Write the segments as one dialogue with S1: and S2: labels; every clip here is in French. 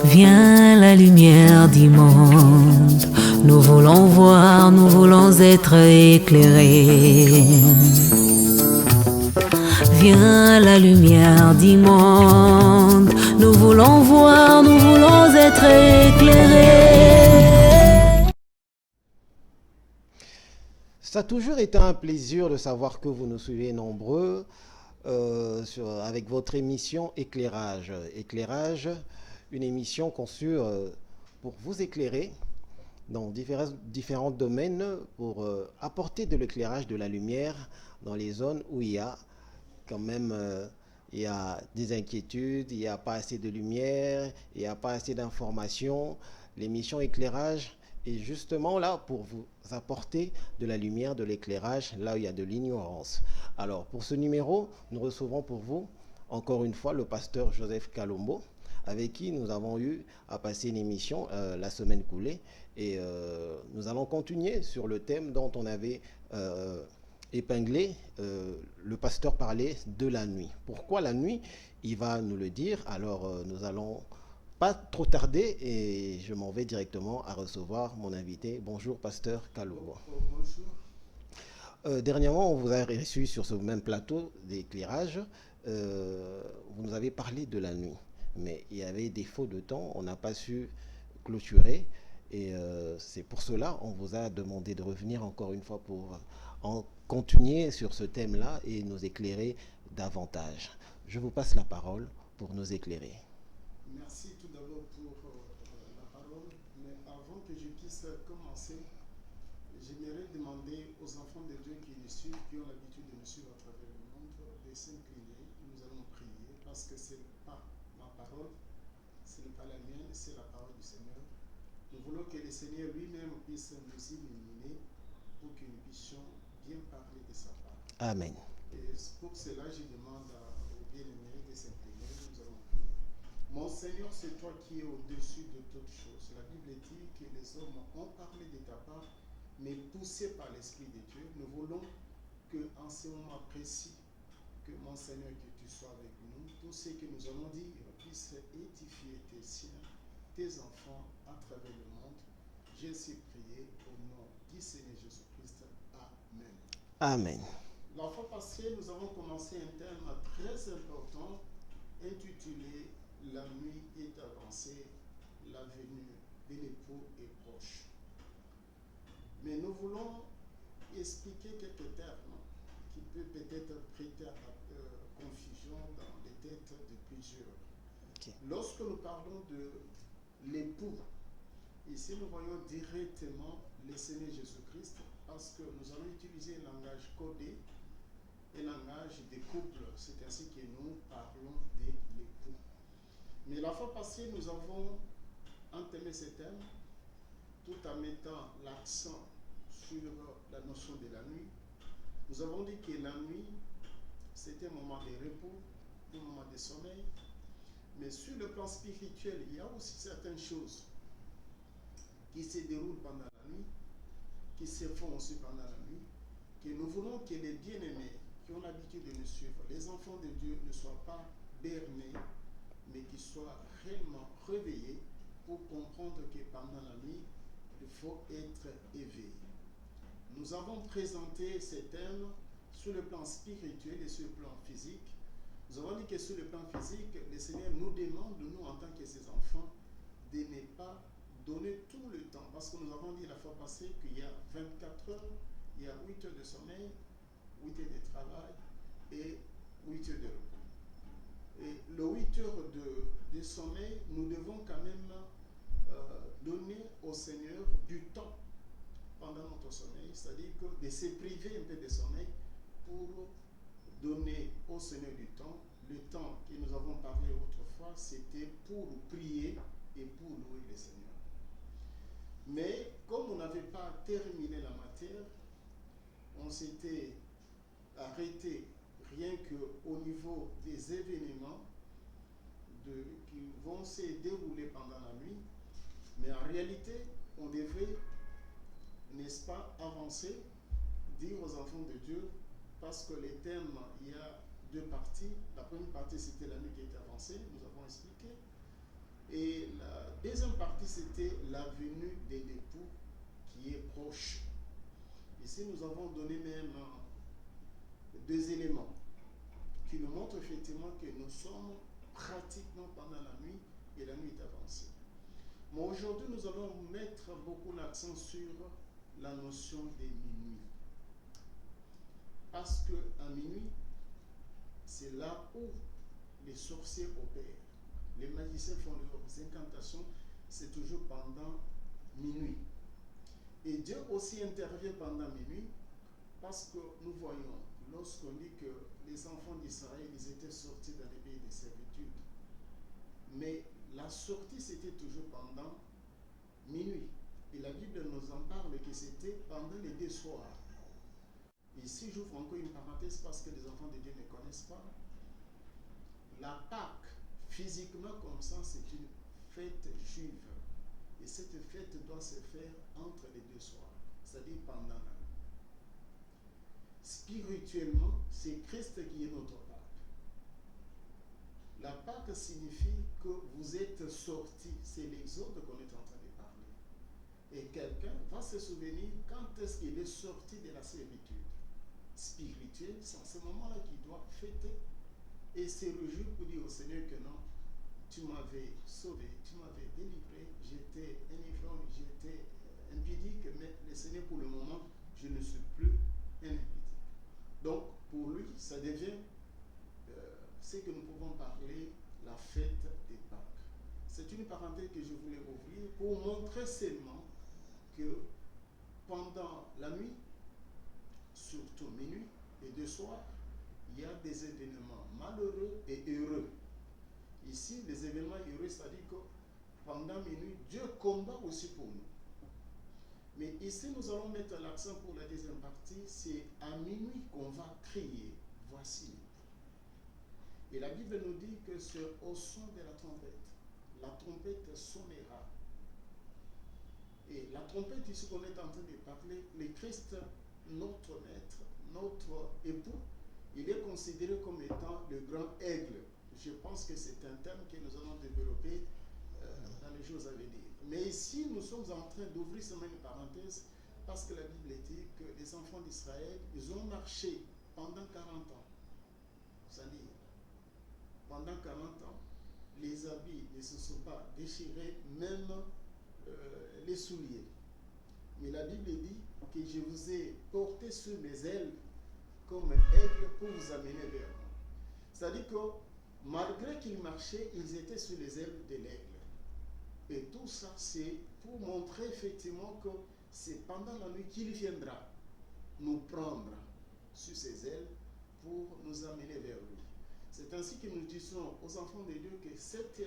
S1: Viens la lumière du monde, nous voulons voir, nous voulons être éclairés. Viens la lumière du monde, nous voulons voir, nous voulons être éclairés.
S2: Ça a toujours été un plaisir de savoir que vous nous suivez nombreux avec votre émission Éclairage. Éclairage, une émission conçue pour vous éclairer dans différents domaines pour apporter de l'éclairage, de la lumière dans les zones où il y a quand même il y a des inquiétudes, il n'y a pas assez de lumière, il n'y a pas assez d'informations. L'émission Éclairage est justement là pour vous apporter de la lumière, de l'éclairage, là où il y a de l'ignorance. Alors, pour ce numéro, nous recevons pour vous, encore une fois, le pasteur Joseph Kalombo, avec qui nous avons eu à passer une émission la semaine coulée. Et nous allons continuer sur le thème dont on avait épinglé. Le pasteur parlait de la nuit. Pourquoi la nuit? Il va nous le dire. Alors, nous allons pas trop tarder et je m'en vais directement à recevoir mon invité. Bonjour, pasteur Kalombo.
S3: Bonjour.
S2: Dernièrement, on vous a reçu sur ce même plateau d'éclairage. Vous nous avez parlé de la nuit, mais il y avait défaut de temps, on n'a pas su clôturer. Et c'est pour cela on vous a demandé de revenir encore une fois pour en continuer sur ce thème-là et nous éclairer davantage. Je vous passe la parole pour nous éclairer.
S3: Merci tout d'abord pour la parole, mais avant que je puisse commencer, j'aimerais demander aux enfants de Dieu qui nous suivent, qui ont l'habitude de nous suivre à travers le monde, de s'incliner. Nous allons prier parce que ce n'est pas ma parole, ce n'est pas la mienne, c'est la parole du Seigneur. Nous voulons que le Seigneur lui-même puisse nous illuminer pour que nous puissions bien parler de sa part.
S2: Amen.
S3: Et pour cela, je demande aux bien-aimés de s'incliner. Nous allons prier. Mon Seigneur, c'est toi qui es au-dessus de toutes choses. La Bible dit que les hommes ont parlé de ta part, mais poussés par l'Esprit de Dieu. Nous voulons qu'en ce moment précis, que mon Seigneur, que tu sois avec nous, tout ce que nous allons dire puisse édifier tes siens, tes enfants à travers le monde. Je suis prié au nom du Seigneur Jésus-Christ. Amen.
S2: Amen.
S3: La fois passée, nous avons commencé un thème très important intitulé « La nuit est avancée, la venue de l'époux est proche ». Mais nous voulons expliquer quelques termes qui peuvent peut-être prêter à confusion dans les têtes de plusieurs.
S2: Okay.
S3: Lorsque nous parlons de l'époux, ici nous voyons directement le Seigneur Jésus-Christ parce que nous allons utiliser un langage codé, un langage de couple. C'est ainsi que nous parlons de l'époux. Mais la fois passée, nous avons entamé ce thème tout en mettant l'accent sur la notion de la nuit. Nous avons dit que la nuit, c'est un moment de repos, un moment de sommeil. Mais sur le plan spirituel, il y a aussi certaines choses qui se déroulent pendant la nuit, qui se font aussi pendant la nuit, que nous voulons que les bien-aimés qui ont l'habitude de nous suivre, les enfants de Dieu, ne soient pas bernés, mais qu'ils soient réellement réveillés pour comprendre que pendant la nuit, il faut être éveillé. Nous avons présenté ces thèmes sur le plan spirituel et sur le plan physique. Nous avons dit que sur le plan physique, le Seigneur nous demande, nous en tant que ses enfants, de ne pas donner tout le temps. Parce que nous avons dit la fois passée qu'il y a 24 heures, il y a 8 heures de sommeil, 8 heures de travail et 8 heures de repos. Et le 8 heures de sommeil, nous devons quand même donner au Seigneur du temps pendant notre sommeil, c'est-à-dire que de se priver un peu de sommeil pour donner au Seigneur du temps. Le temps que nous avons parlé autrefois, c'était pour prier et pour louer le Seigneur. Mais comme on n'avait pas terminé la matière, on s'était arrêté rien qu'au niveau des événements qui vont se dérouler pendant la nuit. Mais en réalité, on devrait, n'est-ce pas, avancer, dire aux enfants de Dieu, parce que les thèmes, il y a deux parties. La première partie, c'était la nuit qui était avancée, nous avons expliqué. Et deuxième partie, c'était la venue de l'époux qui est proche. Ici, nous avons donné même deux éléments qui nous montrent effectivement que nous sommes pratiquement pendant la nuit et la nuit est avancée. Mais aujourd'hui, nous allons mettre beaucoup l'accent sur la notion de minuit. Parce qu'à minuit, c'est là où les sorciers opèrent. Les magiciens font leurs incantations, c'est toujours pendant minuit. Et Dieu aussi intervient pendant minuit parce que nous voyons, lorsqu'on dit que les enfants d'Israël, ils étaient sortis dans les pays de servitude. Mais la sortie, c'était toujours pendant minuit. Et la Bible nous en parle que c'était pendant les deux soirs. Ici, j'ouvre encore une parenthèse parce que les enfants de Dieu ne connaissent pas. La Pâque, physiquement comme ça, c'est une fête juive. Et cette fête doit se faire entre les deux soirs, c'est-à-dire pendant la nuit. Spirituellement, c'est Christ qui est notre Pâque. La Pâque signifie que vous êtes sortis, c'est l'exode qu'on est en train de parler. Et quelqu'un va se souvenir quand est-ce qu'il est sorti de la servitude spirituelle, c'est en ce moment-là qu'il doit fêter et se réjouir pour dire au Seigneur que non, tu m'avais sauvé, tu m'avais délivré, j'étais un ivrogne, j'étais impudique, mais le Seigneur pour le moment, je ne suis plus un impudique. Donc pour lui, ça devient ce que nous pouvons parler la fête des Pâques. C'est une parenthèse que je voulais ouvrir pour montrer seulement que pendant la nuit, surtout minuit et deux soirs, il y a des événements malheureux et heureux. Ici, les événements heureux, c'est-à-dire que pendant minuit, Dieu combat aussi pour nous. Mais ici, nous allons mettre l'accent pour la deuxième partie, c'est à minuit qu'on va crier, voici. Et la Bible nous dit que c'est au son de la trompette sonnera. Et la trompette, ici qu'on est en train de parler, le Christ, notre maître, notre époux, il est considéré comme étant le grand aigle. Je pense que c'est un thème que nous allons développer dans les jours à venir. Mais ici, nous sommes en train d'ouvrir seulement une parenthèse parce que la Bible dit que les enfants d'Israël, ils ont marché pendant 40 ans. C'est-à-dire, pendant 40 ans, les habits ne se sont pas déchirés, même les souliers. Mais la Bible dit que je vous ai porté sur mes ailes comme aigle pour vous amener vers moi. C'est-à-dire que malgré qu'ils marchaient, ils étaient sur les ailes de l'aigle. Et tout ça, c'est pour montrer effectivement que c'est pendant la nuit qu'il viendra nous prendre sur ses ailes pour nous amener vers lui. C'est ainsi que nous disons aux enfants de Dieu que cet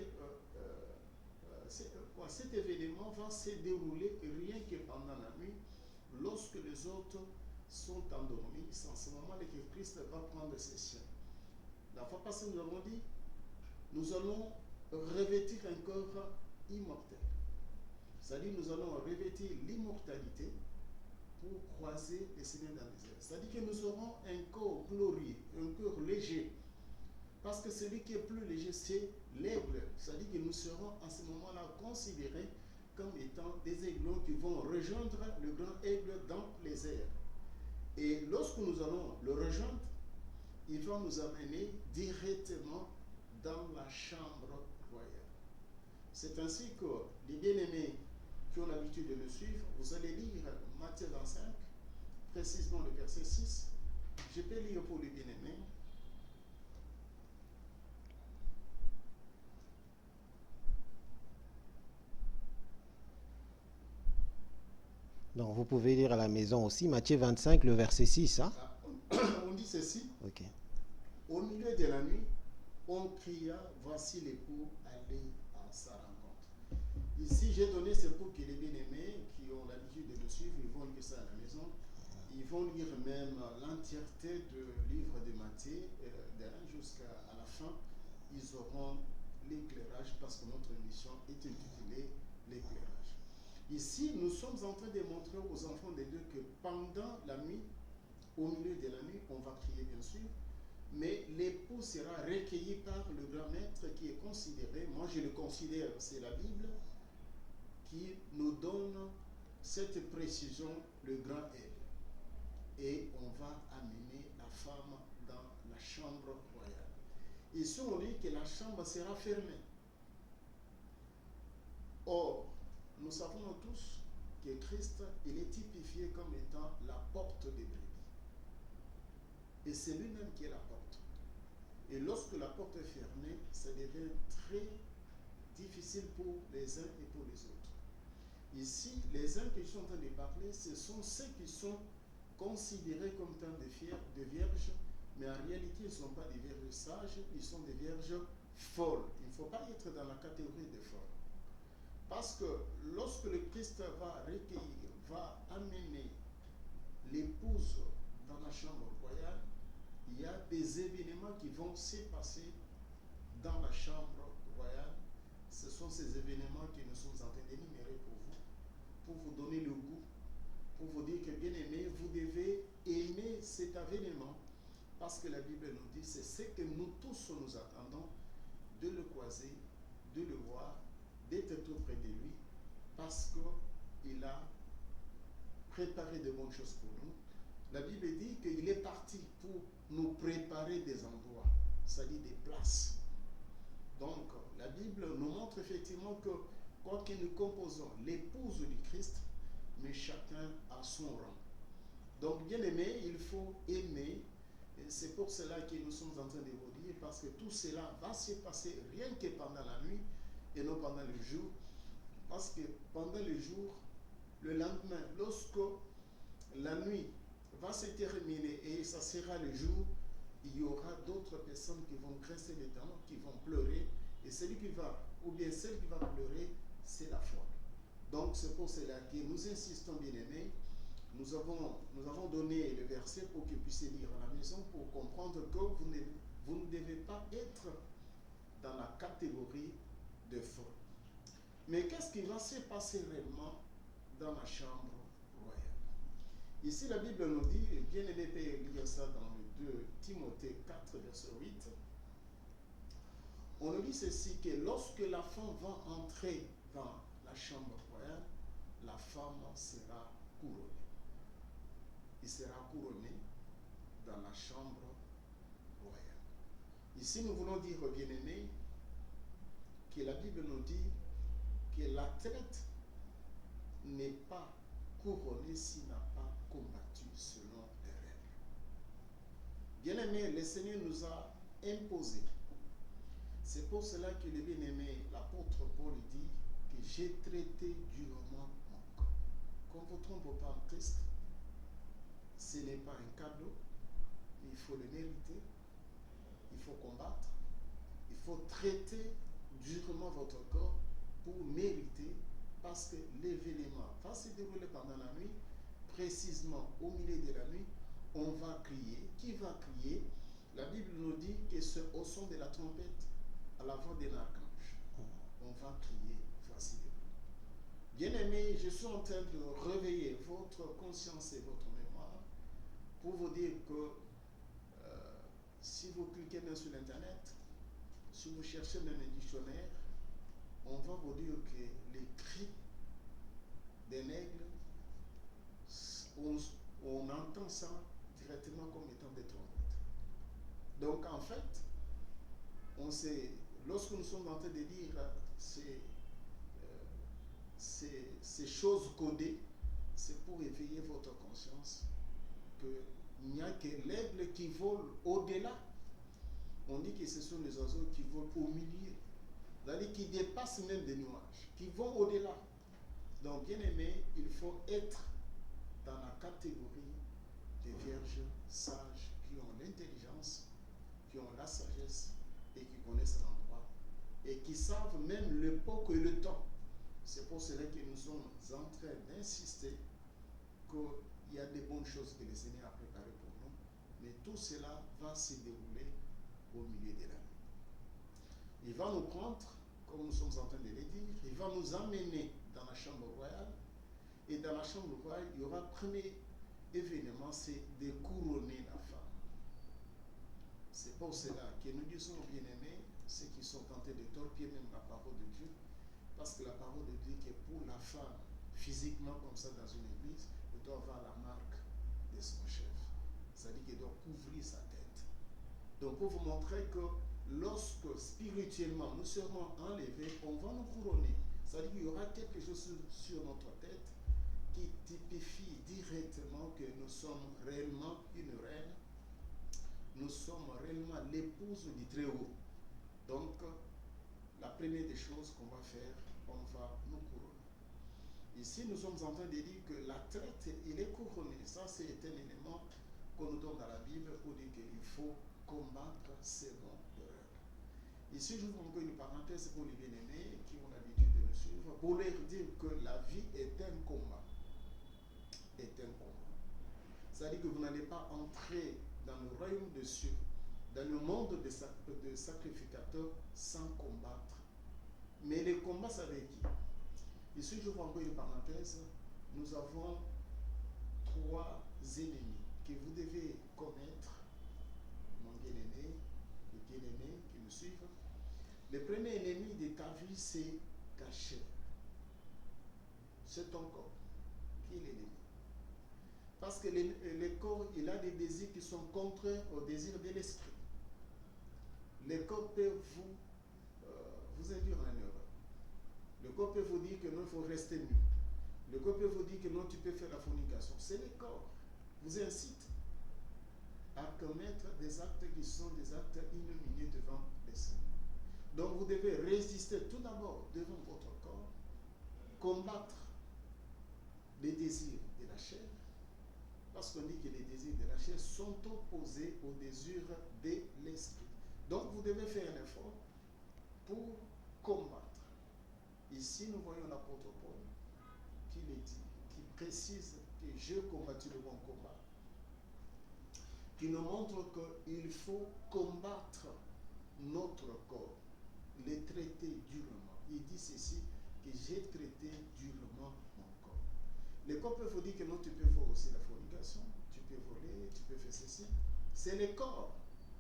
S3: événement va se dérouler rien que pendant la nuit, lorsque les autres sont endormis. C'est en ce moment-là que Christ va prendre ses siens. La fois passée, nous avons dit, nous allons revêtir un corps immortel. C'est-à-dire, nous allons revêtir l'immortalité pour croiser les Seigneurs dans les airs. C'est-à-dire que nous aurons un corps glorieux, un corps léger. Parce que celui qui est plus léger, c'est l'aigle. C'est-à-dire que nous serons à ce moment-là considérés comme étant des aiglons qui vont rejoindre le grand aigle dans les airs. Et lorsque nous allons le rejoindre, il va nous amener directement dans la chambre royale. C'est ainsi que les bien-aimés qui ont l'habitude de le suivre, vous allez lire Matthieu 25, précisément le verset 6. Je peux lire pour les bien-aimés.
S2: Donc vous pouvez lire à la maison aussi, Matthieu 25, le verset 6. Hein?
S3: On dit ceci.
S2: Ok.
S3: Au milieu de la nuit, on cria, voici l'époux, allez à sa rencontre. Ici, j'ai donné ce pour que les bien-aimés qui ont l'habitude de le suivre, ils vont lire ça à la maison. Ils vont lire même l'entièreté du livre de Matthieu, de là jusqu'à la fin. Ils auront l'éclairage parce que notre émission est intitulée l'éclairage. Ici, nous sommes en train de montrer aux enfants de Dieu que pendant la nuit, au milieu de la nuit, on va crier bien sûr, mais l'époux sera recueilli par le grand maître qui est considéré, moi je le considère, c'est la Bible, qui nous donne cette précision, le grand L. Et on va amener la femme dans la chambre royale. Ici, on dit que la chambre sera fermée. Or, nous savons tous que Christ, il est typifié comme étant la porte des brebis. Et c'est lui-même qui est la porte. Et lorsque la porte est fermée, ça devient très difficile pour les uns et pour les autres. Ici, les uns qui sont en train de parler, ce sont ceux qui sont considérés comme étant de vierges, mais en réalité, ils ne sont pas des vierges sages, ils sont des vierges folles. Il ne faut pas être dans la catégorie des folles. Parce que lorsque le Christ va recueillir, va amener l'épouse dans la chambre royale, il y a des événements qui vont se passer dans la chambre royale. Ce sont ces événements que nous sommes en train d'énumérer pour vous donner le goût, pour vous dire que bien aimé, vous devez aimer cet événement, parce que la Bible nous dit, c'est ce que nous tous nous attendons, de le croiser, de le voir, d'être tout près de lui, parce qu'il a préparé de bonnes choses pour nous. La Bible dit qu'il est parti pour nous préparer des endroits, c'est-à-dire des places. Donc, la Bible nous montre effectivement que, quoi que nous composons l'épouse du Christ, mais chacun a son rang. Donc, bien aimé, il faut aimer. Et c'est pour cela que nous sommes en train de vous dire, parce que tout cela va se passer rien que pendant la nuit et non pendant le jour. Parce que pendant le jour, le lendemain, lorsque la nuit va se terminer et ça sera le jour, il y aura d'autres personnes qui vont grincer les dents, qui vont pleurer, et celui qui va, ou bien celle qui va pleurer, c'est la folle. Donc c'est pour cela que nous insistons, bien aimés, nous avons donné le verset pour que vous puissiez lire à la maison, pour comprendre que vous ne devez pas être dans la catégorie de folle. Mais qu'est-ce qui va se passer réellement dans la chambre royale? Ici, la Bible nous dit, et bien aimé peut lire ça dans le 2 Timothée 4, verset 8, on nous dit ceci, que lorsque la femme va entrer dans la chambre royale, la femme sera couronnée. Il sera couronné dans la chambre royale. Ici, nous voulons dire, bien-aimés, que la Bible nous dit que l'athlète n'est pas couronné s'il n'a pas combattu selon les règles. Bien-aimé, le Seigneur nous a imposé. C'est pour cela que le bien-aimé, l'apôtre Paul dit que j'ai traité durement mon corps. Qu'on ne vous trompe pas en Christ, ce n'est pas un cadeau, il faut le mériter, il faut combattre, il faut traiter durement votre corps pour mériter, parce que l'événement va se dérouler pendant la nuit, précisément au milieu de la nuit, on va crier. Qui va crier? La Bible nous dit que c'est au son de la trompette, à la voix d'un archange. On va crier, voici le but. Bien-aimés, je suis en train de réveiller votre conscience et votre mémoire pour vous dire que si vous cliquez bien sur l'internet, si vous cherchez dans un dictionnaire, on va vous dire que les cris d'un aigle, on entend ça directement comme étant des trompettes. Donc en fait, lorsque nous sommes en train de dire ces choses codées, c'est pour éveiller votre conscience qu'il n'y a que l'aigle qui vole au-delà. On dit que ce sont les oiseaux qui volent au milieu, c'est-à-dire qui dépassent même des nuages, qui vont au-delà. Donc, bien aimé, il faut être dans la catégorie des vierges sages qui ont l'intelligence, qui ont la sagesse et qui connaissent l'endroit et qui savent même l'époque et le temps. C'est pour cela que nous sommes en train d'insister qu'il y a des bonnes choses que le Seigneur a préparées pour nous, mais tout cela va se dérouler au milieu de la nuit. Il va nous prendre, comme nous sommes en train de le dire, il va nous amener dans la chambre royale, et dans la chambre royale, il y aura le premier événement, c'est de couronner la femme. C'est pour cela que nous disons, bien-aimés, ceux qui sont tentés de torpiller même la parole de Dieu, Parce que la parole de Dieu dit que pour la femme, physiquement comme ça dans une église, elle doit avoir la marque de son chef. C'est-à-dire qu'elle doit couvrir sa tête. Donc pour vous montrer que lorsque spirituellement nous serons enlevés, on va nous couronner. C'est-à-dire qu'il y aura quelque chose sur notre tête qui typifie directement que nous sommes réellement une reine. Nous sommes réellement l'épouse du Très-Haut. Donc, la première des choses qu'on va faire, on va nous couronner. Ici, nous sommes en train de dire que la traite, il est couronné. Ça, c'est un élément qu'on nous donne dans la Bible pour dire qu'il faut combattre selon le règle. Ici, je vous encore une parenthèse pour les bien-aimés qui ont l'habitude de nous suivre, pour leur dire que la vie est un combat. Est un combat. C'est-à-dire que vous n'allez pas entrer dans le royaume des cieux, dans le monde des sacrificateurs sans combattre. Mais les combats, c'est avec qui? Ici, je vois encore une parenthèse. Nous avons 3 ennemis que vous devez connaître, mon bien-aimé, les bien-aimés qui nous suivent. Le premier ennemi de ta vie, c'est caché. C'est ton corps qui est l'ennemi. Parce que le corps, il a des désirs qui sont contraires aux désirs de l'esprit. Le corps peut vous induire en erreur. Le corps peut vous dire que non, il faut rester nu. Le corps peut vous dire que non, tu peux faire la fornication. C'est le corps vous incite à commettre des actes qui sont des actes ignominieux devant les Seigneur. Donc vous devez résister tout d'abord devant votre corps, combattre les désirs de la chair, parce qu'on dit que les désirs de la chair sont opposés aux désirs de l'esprit. Donc vous devez faire un effort pour combattre. Ici, nous voyons l'apôtre Paul qui le dit, qui précise que j'ai combattu le bon combat, qui nous montre qu'il faut combattre notre corps, les traiter durement. Il dit ceci, que j'ai traité durement mon corps. Le corps peut vous dire que non, tu peux faire aussi la fornication, tu peux voler, tu peux faire ceci. C'est le corps.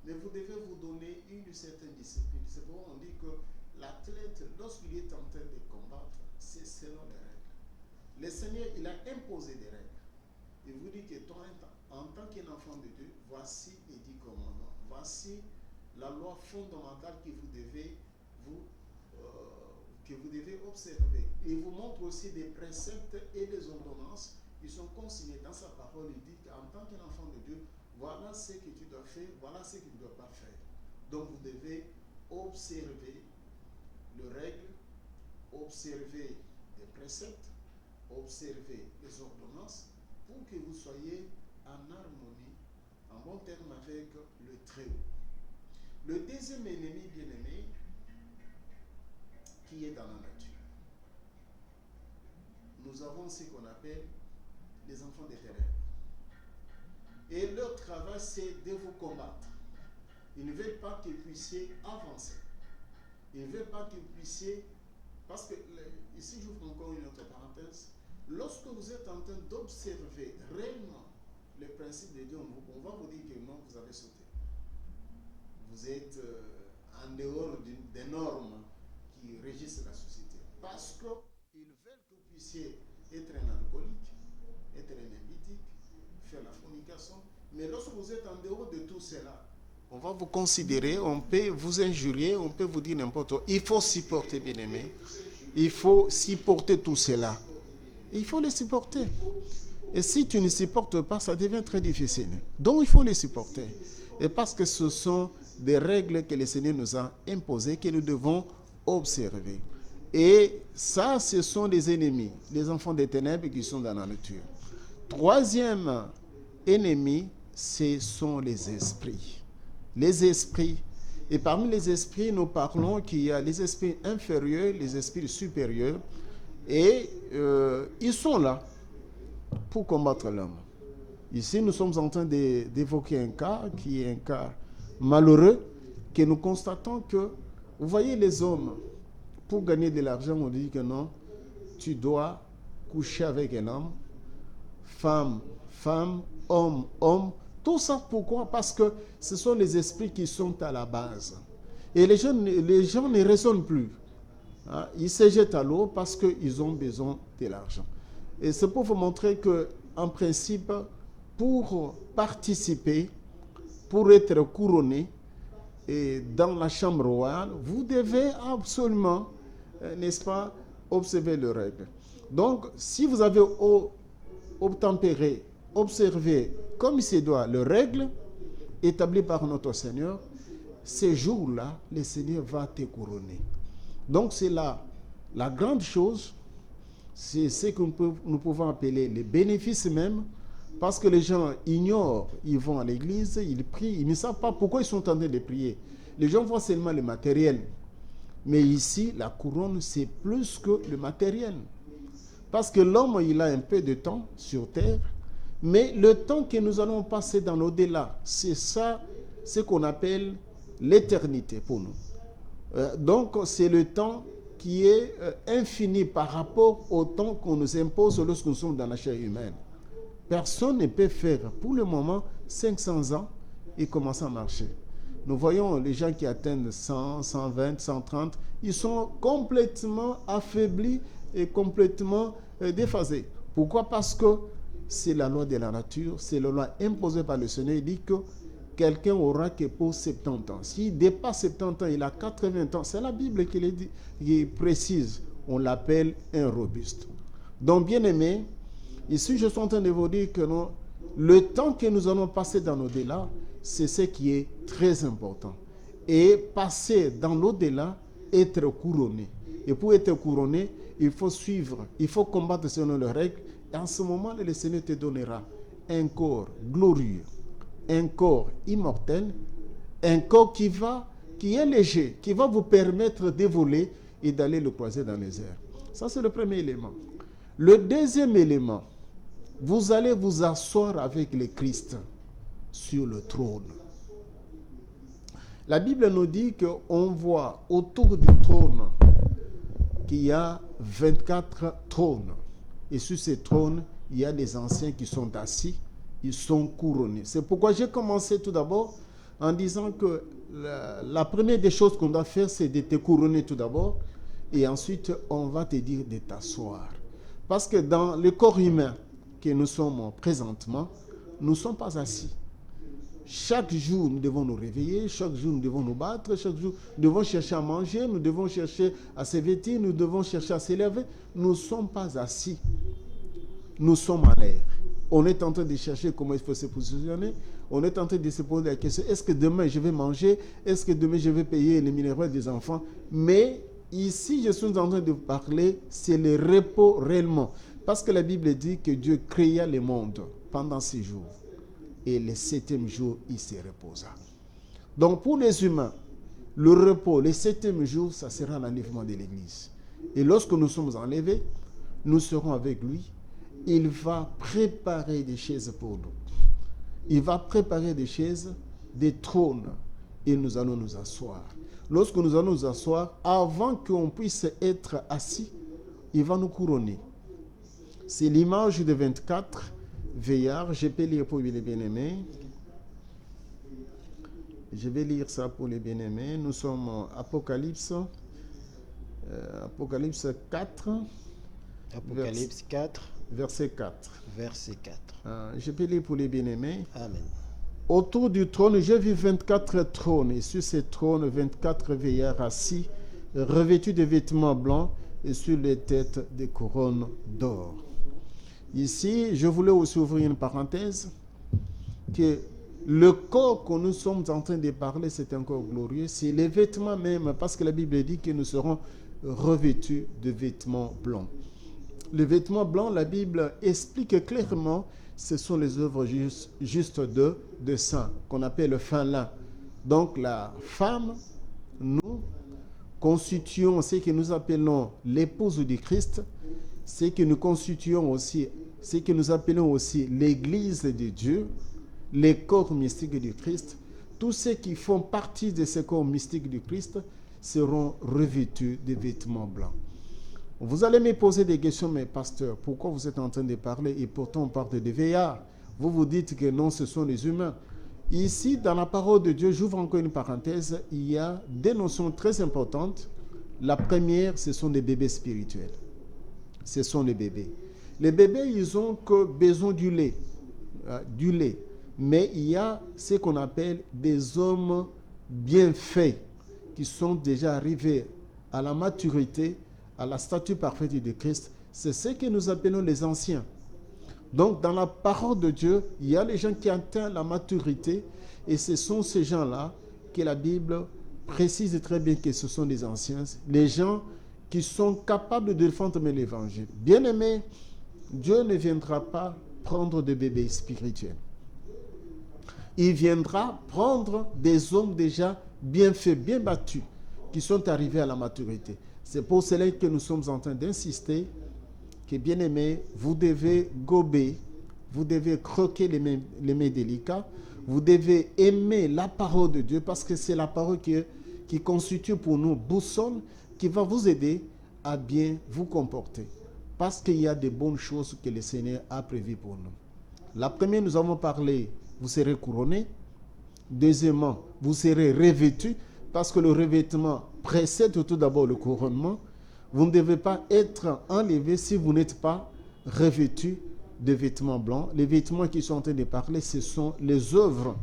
S3: Mais vous devez vous donner une certaine discipline. C'est pourquoi on dit que l'athlète, lorsqu'il est en train de combattre, c'est selon les règles. Le Seigneur, il a imposé des règles. Il vous dit que toi, en tant qu'enfant de Dieu, voici les 10 commandements. Voici la loi fondamentale que vous devez observer. Il vous montre aussi des préceptes et des ordonnances qui sont consignés dans sa parole. Il dit qu'en tant qu'enfant de Dieu, voilà ce que tu dois faire, voilà ce que tu ne dois pas faire. Donc vous devez observer les règles, observer les préceptes, observer les ordonnances pour que vous soyez en harmonie, en bon terme avec le Très-Haut. Le deuxième ennemi bien-aimé qui est dans la nature. Nous avons ce qu'on appelle les enfants des ténèbres. Et leur travail, c'est de vous combattre. Ils ne veulent pas que vous puissiez avancer. Ils ne veulent pas que vous puissiez... Parce que, ici, j'ouvre encore une autre parenthèse. Lorsque vous êtes en train d'observer réellement le principe de Dieu, on va vous dire que non, vous avez sauté. Vous êtes en dehors des normes qui régissent la société. Parce qu'ils veulent que vous puissiez être un alcoolique, être un hérétique, faire la fornication. Mais lorsque vous êtes en dehors de tout cela, on va vous considérer, on peut vous injurier, on peut vous dire n'importe quoi. Il faut supporter, bien-aimé. Il faut supporter tout cela. Il faut les supporter. Et si tu ne supportes pas, ça devient très difficile. Donc il faut les supporter. Et parce que ce sont des règles que le Seigneur nous a imposées, que nous devons observer. Et ça, ce sont les ennemis, les enfants des ténèbres qui sont dans la nature. Troisième ennemi, ce sont les esprits. Les esprits. Et parmi les esprits, nous parlons qu'il y a les esprits inférieurs, les esprits supérieurs. Et ils sont là pour combattre l'homme. Ici, nous sommes en train d'évoquer un cas qui est un cas malheureux, que nous constatons que, vous voyez les hommes, pour gagner de l'argent, on dit que non, tu dois coucher avec un homme, femme, homme. Tout ça, pourquoi? Parce que ce sont les esprits qui sont à la base. Et les gens ne raisonnent plus. Hein, ils se jettent à l'eau parce qu'ils ont besoin de l'argent. Et c'est pour vous montrer qu'en principe, pour participer, pour être couronné et dans la chambre royale, vous devez absolument, n'est-ce pas, observer les règles. Donc, si vous avez obtempéré, observé comme il se doit les règles établies par notre Seigneur, ces jours-là, le Seigneur va te couronner. Donc, c'est la grande chose, c'est ce que nous pouvons appeler les bénéfices même, parce que les gens ignorent, ils vont à l'église, ils prient, ils ne savent pas pourquoi ils sont en train de prier. Les gens voient seulement le matériel. Mais ici, la couronne, c'est plus que le matériel. Parce que l'homme, il a un peu de temps sur terre, mais le temps que nous allons passer dans l'au-delà, c'est ça, ce qu'on appelle l'éternité pour nous. Donc, c'est le temps qui est infini par rapport au temps qu'on nous impose lorsque nous sommes dans la chair humaine. Personne ne peut faire pour le moment 500 ans et commencer à marcher. Nous voyons les gens qui atteignent 100, 120, 130, ils sont complètement affaiblis et complètement déphasés. Pourquoi? Parce que c'est la loi de la nature, c'est la loi imposée par le Seigneur. Il dit que quelqu'un aura que pour 70 ans. S'il dépasse 70 ans, il a 80 ans. C'est la Bible qui précise. On l'appelle un robuste. Donc, bien aimé, ici, je suis en train de vous dire que non, le temps que nous allons passer dans l'au-delà, c'est ce qui est très important. Et passer dans l'au-delà, être couronné. Et pour être couronné, il faut suivre, il faut combattre selon les règles. Et en ce moment, le Seigneur te donnera un corps glorieux, un corps immortel, un corps qui est léger, qui va vous permettre de voler et d'aller le croiser dans les airs. Ça, c'est le premier élément. Le deuxième élément, vous allez vous asseoir avec le Christ sur le trône. La Bible nous dit qu'on voit autour du trône qu'il y a 24 trônes. Et sur ces trônes, il y a des anciens qui sont assis, ils sont couronnés. C'est pourquoi j'ai commencé tout d'abord en disant que la première des choses qu'on doit faire, c'est de te couronner tout d'abord, et ensuite on va te dire de t'asseoir. Parce que dans le corps humain que nous sommes présentement, nous ne sommes pas assis. Chaque jour, nous devons nous réveiller, chaque jour, nous devons nous battre, chaque jour, nous devons chercher à manger, nous devons chercher à se vêtir, nous devons chercher à s'élever. Nous ne sommes pas assis. Nous sommes en l'air. On est en train de chercher comment il faut se positionner. On est en train de se poser la question, est-ce que demain je vais manger? Est-ce que demain je vais payer les minéraux des enfants? Mais ici, je suis en train de parler, c'est le repos réellement. Parce que la Bible dit que Dieu créa le monde pendant 6 jours. Et le 7e jour, il se reposa. Donc pour les humains, le repos, le 7e jour, ça sera l'enlèvement de l'Église. Et lorsque nous sommes enlevés, nous serons avec lui. Il va préparer des chaises pour nous. Il va préparer des chaises, des trônes, et nous allons nous asseoir. Lorsque nous allons nous asseoir, avant qu'on puisse être assis, il va nous couronner. C'est l'image de 24 veillards. Je peux lire pour les bien-aimés. Je vais lire ça pour les bien-aimés. Nous sommes en Apocalypse 4.
S2: Apocalypse 4.
S3: Verset 4.
S2: Verset 4.
S3: Je peux lire pour les bien-aimés.
S2: Amen.
S3: Autour du trône, j'ai vu 24 trônes, et sur ces trônes, 24 veillards assis, revêtus de vêtements blancs, et sur les têtes des couronnes d'or. Ici, je voulais aussi ouvrir une parenthèse, que le corps que nous sommes en train de parler, c'est un corps glorieux, c'est les vêtements même, parce que la Bible dit que nous serons revêtus de vêtements blancs. Les vêtements blancs, la Bible explique clairement, ce sont les œuvres justes de saints, qu'on appelle le fin lin. Donc la femme, nous constituons ce que nous appelons l'épouse du Christ, ce que nous constituons aussi, ce que nous appelons aussi l'Église de Dieu, les corps mystiques du Christ. Tous ceux qui font partie de ces corps mystiques du Christ seront revêtus de vêtements blancs. Vous allez me poser des questions, mais pasteur, pourquoi vous êtes en train de parler et pourtant on parle de veillards? Vous vous dites que non, ce sont les humains. Ici, dans la parole de Dieu, j'ouvre encore une parenthèse, il y a des notions très importantes La première, ce sont des bébés spirituels. Ce sont les bébés. Les bébés, ils ont que besoin du lait. Du lait. Mais il y a ce qu'on appelle des hommes bien faits qui sont déjà arrivés à la maturité, à la statue parfaite de Christ. C'est ce que nous appelons les anciens. Donc, dans la parole de Dieu, il y a les gens qui atteignent la maturité et ce sont ces gens-là que la Bible précise très bien que ce sont des anciens, les gens qui sont capables de défendre l'évangile. Bien aimé, Dieu ne viendra pas prendre de bébés spirituels. Il viendra prendre des hommes déjà bien faits, bien battus, qui sont arrivés à la maturité. C'est pour cela que nous sommes en train d'insister que, bien aimé, vous devez gober, vous devez croquer les mets délicats, vous devez aimer la parole de Dieu parce que c'est la parole qui constitue pour nous boussole qui va vous aider à bien vous comporter. Parce qu'il y a de bonnes choses que le Seigneur a prévues pour nous. La première, nous avons parlé, vous serez couronné. Deuxièmement, vous serez revêtu parce que le revêtement précède tout d'abord le couronnement. Vous ne devez pas être enlevé si vous n'êtes pas revêtu de vêtements blancs. Les vêtements qui sont en train de parler, ce sont les œuvres.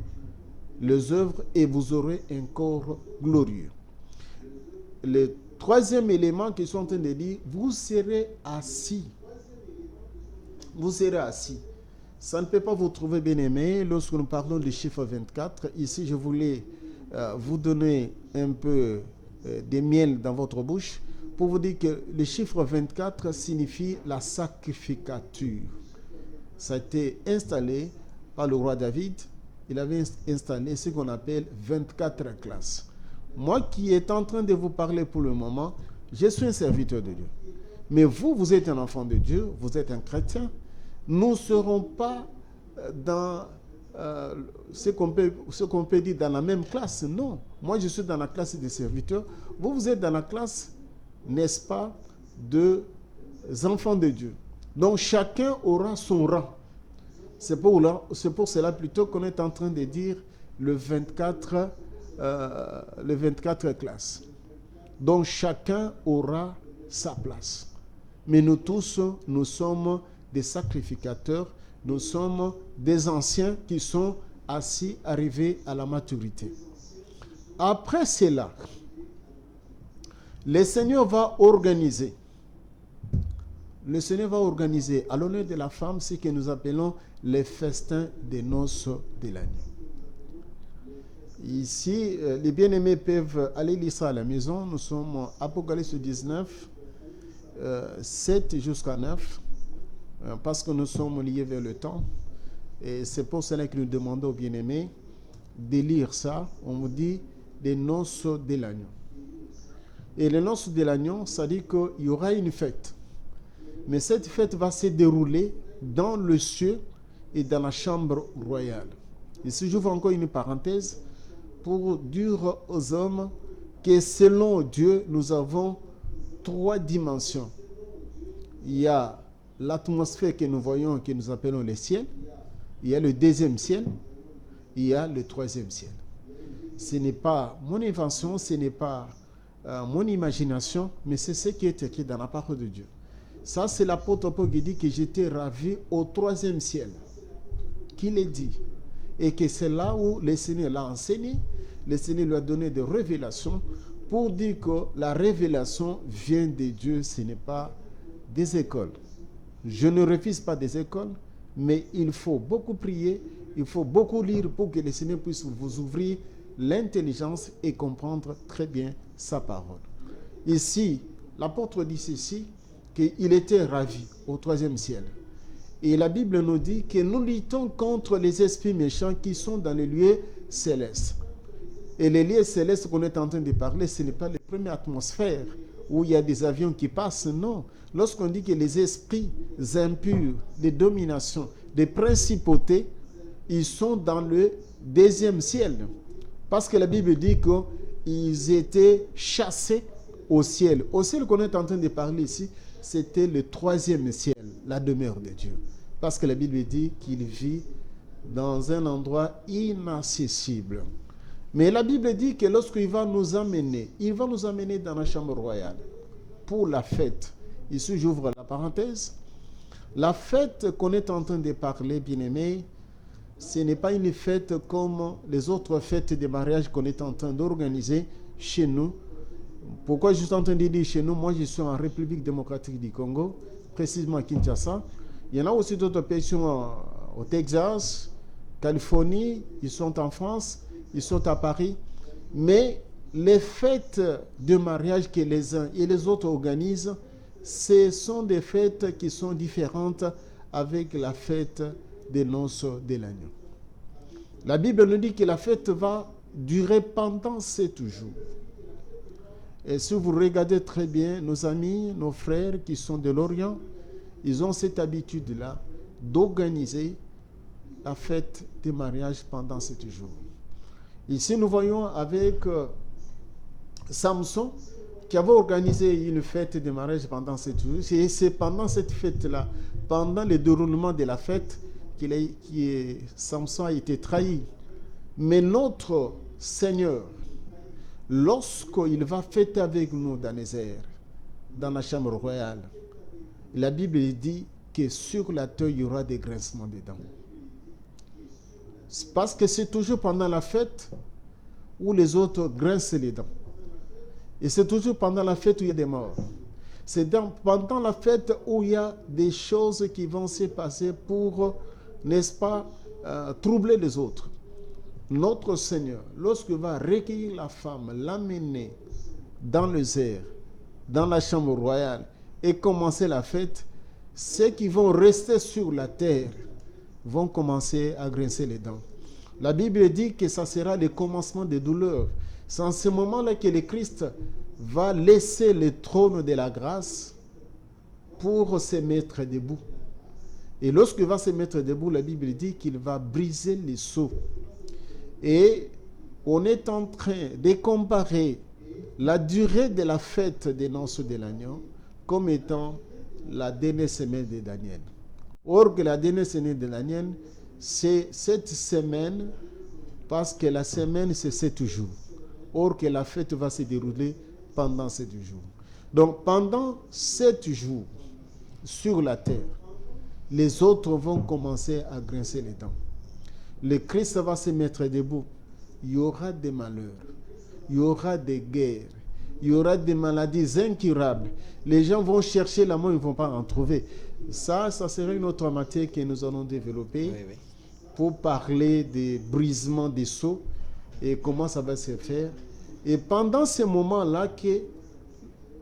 S3: Les œuvres, et vous aurez un corps glorieux. Le troisième élément qu'ils sont en train de dire, vous serez assis. Vous serez assis. Ça ne peut pas vous trouver bien aimé lorsque nous parlons du chiffre 24. Ici, je voulais vous donner un peu de miel dans votre bouche pour vous dire que le chiffre 24 signifie la sacrificature. Ça a été installé par le roi David. Il avait installé ce qu'on appelle 24 classes. Moi qui est en train de vous parler pour le moment, je suis un serviteur de Dieu. Mais vous, vous êtes un enfant de Dieu, vous êtes un chrétien. Nous ne serons pas dans ce qu'on peut dire dans la même classe. Non. Moi, je suis dans la classe des serviteurs. Vous, vous êtes dans la classe, n'est-ce pas, des enfants de Dieu. Donc, chacun aura son rang. C'est pour cela plutôt qu'on est en train de dire le 24 classes. Donc, chacun aura sa place. Mais nous tous, nous sommes des sacrificateurs, nous sommes des anciens qui sont assis, arrivés à la maturité. Après cela, le Seigneur va organiser à l'honneur de la femme ce que nous appelons les festins des noces de l'agneau. Ici, les bien-aimés peuvent aller lire ça à la maison. Nous sommes Apocalypse 19, 7 jusqu'à 9, parce que nous sommes liés vers le temps. Et c'est pour cela que nous demandons aux bien-aimés de lire ça. On vous dit des noces de l'agneau. Et les noces de l'agneau, ça dit qu'il y aura une fête. Mais cette fête va se dérouler dans le ciel et dans la chambre royale. Ici, j'ouvre encore une parenthèse pour dire aux hommes que selon Dieu, nous avons 3 dimensions. Il y a l'atmosphère que nous voyons, que nous appelons le ciel. Il y a le 2e ciel. Il y a le 3e ciel. Ce n'est pas mon invention, ce n'est pas mon imagination, mais c'est ce qui est écrit dans la parole de Dieu. Ça, c'est l'apôtre Paul qui dit que j'étais ravi au 3e ciel. Qu'il est dit. Et que c'est là où le Seigneur l'a enseigné. Le Seigneur lui a donné des révélations pour dire que la révélation vient de Dieu, ce n'est pas des écoles. Je ne refuse pas des écoles, mais il faut beaucoup prier, il faut beaucoup lire pour que le Seigneur puisse vous ouvrir l'intelligence et comprendre très bien sa parole. Ici, l'apôtre dit ceci, qu'il était ravi au 3e ciel. Et la Bible nous dit que nous luttons contre les esprits méchants qui sont dans les lieux célestes. Et les lieux célestes qu'on est en train de parler, ce n'est pas les premières atmosphères où il y a des avions qui passent, non. Lorsqu'on dit que les esprits impurs, des dominations, des principautés, ils sont dans le 2e ciel. Parce que la Bible dit qu'ils étaient chassés au ciel. Au ciel qu'on est en train de parler ici, c'était le 3e ciel, la demeure de Dieu. Parce que la Bible dit qu'il vit dans un endroit inaccessible. Mais la Bible dit que lorsqu'il va nous amener dans la chambre royale pour la fête. Ici, j'ouvre la parenthèse. La fête qu'on est en train de parler, bien-aimés, ce n'est pas une fête comme les autres fêtes de mariage qu'on est en train d'organiser chez nous. Pourquoi je suis en train de dire chez nous? Moi, je suis en République démocratique du Congo, précisément à Kinshasa. Il y en a aussi d'autres pays qui sont au Texas, Californie, ils sont en France, ils sont à Paris. Mais les fêtes de mariage que les uns et les autres organisent, ce sont des fêtes qui sont différentes avec la fête des noces de l'agneau. La Bible nous dit que la fête va durer pendant 7 jours. Et si vous regardez très bien, nos amis, nos frères qui sont de l'Orient, ils ont cette habitude-là d'organiser la fête de mariage pendant 7 jours. Ici, nous voyons avec Samson qui avait organisé une fête de mariage pendant 7 jours. C'est pendant cette fête-là, pendant le déroulement de la fête, Samson a été trahi. Mais notre Seigneur, lorsqu'il va fêter avec nous dans les airs, dans la chambre royale, la Bible dit que sur la terre, il y aura des grincements de dents. Parce que c'est toujours pendant la fête où les autres grincent les dents. Et c'est toujours pendant la fête où il y a des morts. C'est pendant la fête où il y a des choses qui vont se passer pour, n'est-ce pas, troubler les autres. Notre Seigneur, lorsqu'il va recueillir la femme, l'amener dans les airs, dans la chambre royale et commencer la fête, ceux qui vont rester sur la terre vont commencer à grincer les dents. La Bible dit que ça sera le commencement des douleurs. C'est en ce moment-là que le Christ va laisser le trône de la grâce pour se mettre debout. Et lorsqu'il va se mettre debout, la Bible dit qu'il va briser les sceaux. Et on est en train de comparer la durée de la fête des noces de l'agneau comme étant la dernière semaine de Daniel. Or que la dernière semaine de Daniel, c'est cette semaine, parce que la semaine, c'est 7 jours. Or que la fête va se dérouler pendant 7 jours. Donc, pendant 7 jours, sur la terre, les autres vont commencer à grincer les dents. Le Christ va se mettre debout. Il y aura des malheurs, il y aura des guerres, il y aura des maladies incurables. Les gens vont chercher la mort, ils ne vont pas en trouver. Ça sera une autre matière que nous allons développer pour parler des brisements des sceaux et comment ça va se faire. Et pendant ces moments-là que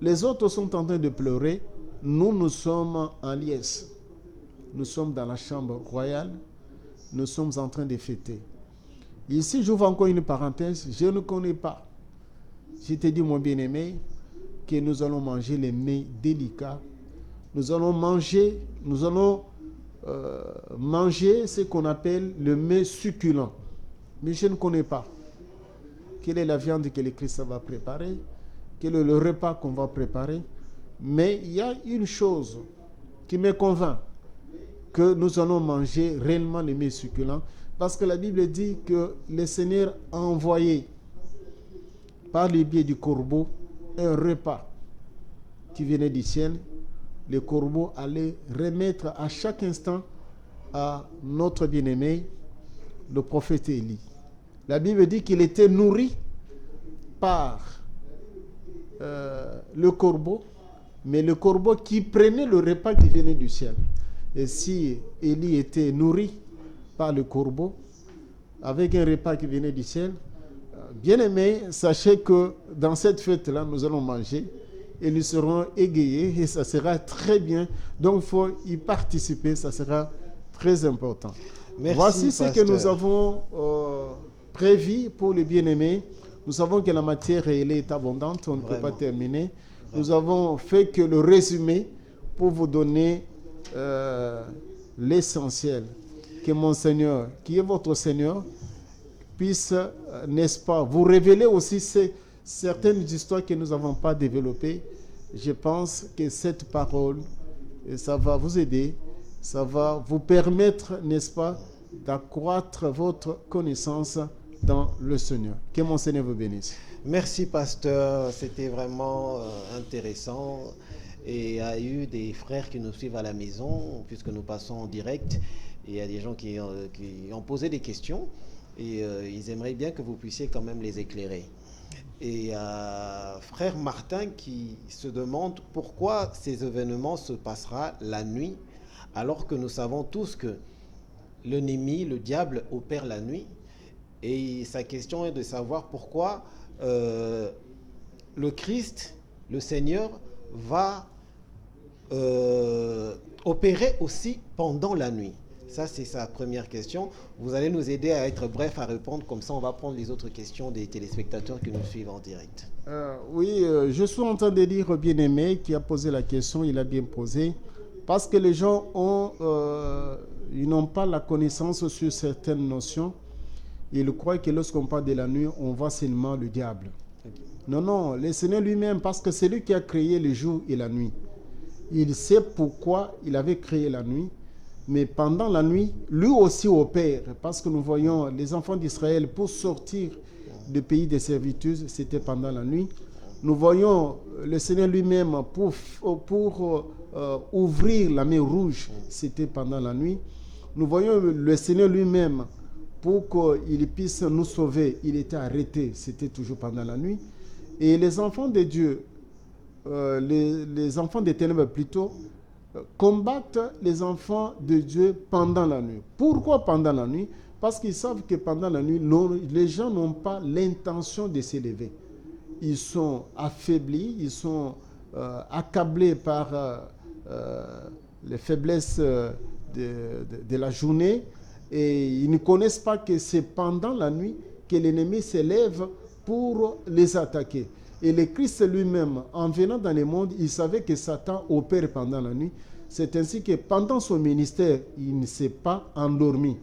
S3: les autres sont en train de pleurer, nous sommes en liesse. Nous sommes dans la chambre royale, nous sommes en train de fêter. Ici, j'ouvre encore une parenthèse, je ne connais pas. Je te dis, mon bien-aimé, que nous allons manger les mets délicats. Nous allons manger ce qu'on appelle le mets succulent. Mais je ne connais pas. Quelle est la viande que le Christ va préparer? Quel est le repas qu'on va préparer? Mais il y a une chose qui me convainc, que nous allons manger réellement les mets succulents, parce que la Bible dit que le Seigneur a envoyé par le biais du corbeau un repas qui venait du ciel. Le corbeau allait remettre à chaque instant à notre bien-aimé, le prophète Élie. La Bible dit qu'il était nourri par le corbeau, mais le corbeau qui prenait le repas qui venait du ciel. Et si Élie était nourri par le corbeau, avec un repas qui venait du ciel, bien aimé, sachez que dans cette fête-là, nous allons manger et nous serons égayés et ça sera très bien. Donc, il faut y participer, ça sera très important.
S2: Merci,
S3: voici ce
S2: pasteur.
S3: que nous avons prévu pour les bien-aimés. Nous savons que la matière elle est abondante, on ne peut pas terminer. Nous avons fait que le résumé pour vous donner l'essentiel. Que mon Seigneur, qui est votre Seigneur, puisse, n'est-ce pas, vous révéler aussi certaines histoires que nous n'avons pas développées. Je pense que cette parole, ça va vous aider, ça va vous permettre, n'est-ce pas, d'accroître votre connaissance dans le Seigneur. Que mon Seigneur vous bénisse.
S2: Merci, pasteur. C'était vraiment intéressant. Et il y a eu des frères qui nous suivent à la maison, puisque nous passons en direct. Et il y a des gens qui ont posé des questions. Et ils aimeraient bien que vous puissiez quand même les éclairer. Et frère Martin qui se demande pourquoi ces événements se passeront la nuit, alors que nous savons tous que l'ennemi, le diable, opère la nuit. Et sa question est de savoir pourquoi le Christ, le Seigneur, va opérer aussi pendant la nuit. Ça, c'est sa première question. Vous allez nous aider à être bref à répondre. Comme ça, on va prendre les autres questions des téléspectateurs qui nous suivent en direct.
S3: Oui, je suis en train de dire bien-aimé qui a posé la question. Il a bien posé. Parce que les gens ils n'ont pas la connaissance sur certaines notions. Ils croient que lorsqu'on parle de la nuit, on voit seulement le diable. Okay. Non, le Seigneur lui-même, parce que c'est lui qui a créé le jour et la nuit. Il sait pourquoi il avait créé la nuit. Mais pendant la nuit, lui aussi opère, parce que nous voyons les enfants d'Israël, pour sortir du pays de servitude, c'était pendant la nuit. Nous voyons le Seigneur lui-même pour ouvrir la mer rouge, c'était pendant la nuit. Nous voyons le Seigneur lui-même pour qu'il puisse nous sauver, il était arrêté, c'était toujours pendant la nuit. Et les enfants de Dieu, les enfants des ténèbres plutôt, combattent les enfants de Dieu pendant la nuit. Pourquoi pendant la nuit? Parce qu'ils savent que pendant la nuit, les gens n'ont pas l'intention de s'élever. Ils sont affaiblis, ils sont accablés par les faiblesses de la journée et ils ne connaissent pas que c'est pendant la nuit que l'ennemi s'élève pour les attaquer. Et le Christ lui-même, en venant dans le monde, il savait que Satan opère pendant la nuit. C'est ainsi que pendant son ministère, il ne s'est pas endormi.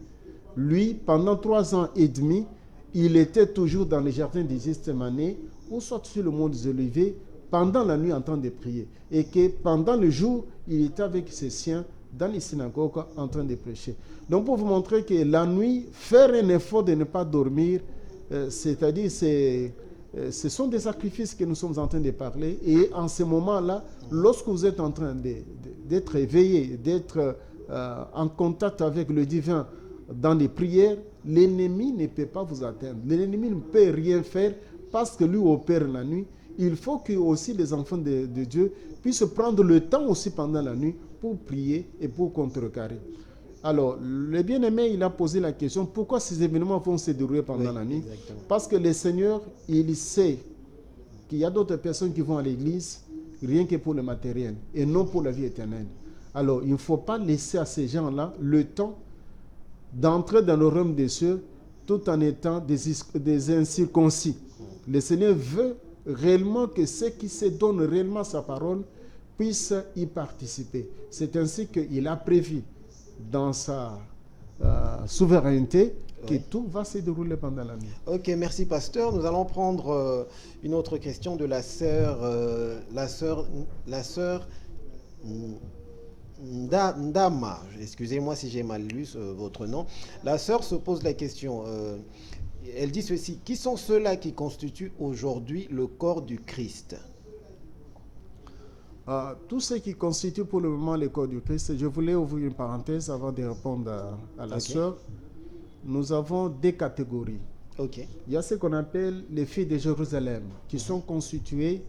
S3: Lui, pendant 3 ans et demi, il était toujours dans le jardin des Gethsémanès, ou soit sur le mont des Oliviers, pendant la nuit en train de prier. Et que pendant le jour, il était avec ses siens dans les synagogues en train de prêcher. Donc pour vous montrer que la nuit, faire un effort de ne pas dormir, c'est-à-dire ce sont des sacrifices que nous sommes en train de parler. Et en ce moment-là, lorsque vous êtes en train d'être éveillé, d'être en contact avec le divin dans les prières, l'ennemi ne peut pas vous atteindre. L'ennemi ne peut rien faire parce que lui opère la nuit. Il faut que aussi les enfants de Dieu puissent prendre le temps aussi pendant la nuit pour prier et pour contrecarrer. Alors, le bien-aimé, il a posé la question, pourquoi ces événements vont se dérouler pendant la nuit? Exactement. Parce que le Seigneur, il sait qu'il y a d'autres personnes qui vont à l'église rien que pour le matériel et non pour la vie éternelle. Alors, il ne faut pas laisser à ces gens-là le temps d'entrer dans le royaume des cieux tout en étant des incirconcis. Le Seigneur veut réellement que ceux qui se donnent réellement sa parole puissent y participer. C'est ainsi qu'il a prévu dans sa souveraineté que tout va se dérouler pendant la nuit.
S2: Ok, merci pasteur. Nous allons prendre une autre question de la sœur Ndama. Excusez-moi si j'ai mal lu votre nom. La sœur se pose la question. Elle dit ceci: qui sont ceux-là qui constituent aujourd'hui le corps du Christ?
S3: Tout ce qui constitue pour le moment le corps du Christ, je voulais ouvrir une parenthèse avant de répondre à la sœur. Nous avons 2 catégories.
S2: Okay.
S3: Il y a ce qu'on appelle les filles de Jérusalem, qui sont constituées